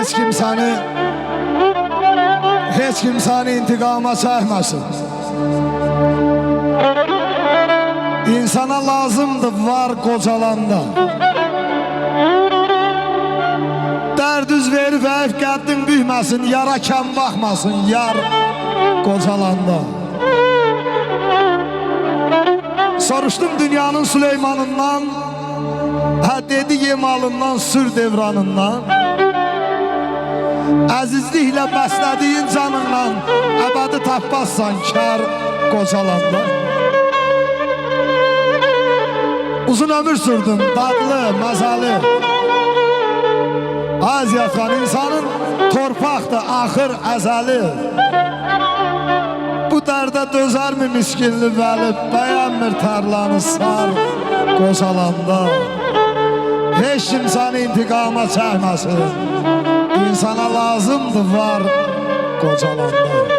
Heç kim səni intiqama çəkməsin. İnsana lazımdır var qocalanda. Dərd üz verib əf qəddin büyməsin, yara kəm baxmasın yar qocalanda. Soruşdum dünyanın Süleymanından, dedi yemalından, sür devranından. Əzizliklə bəslədiyin canınla əbədi tapmazsan kar qocalanda. Uzun ömür sürdüm, dadlı, məzəli. Aziyatxan insanın torpaqdır, axır əzəli. Bu dərdə dözərmi miskinli vəli, bəyənmir tərlanı sar qocalanda. Heç kim səni intiqama çəkməsin, İnsana lazımdır var qocalanda.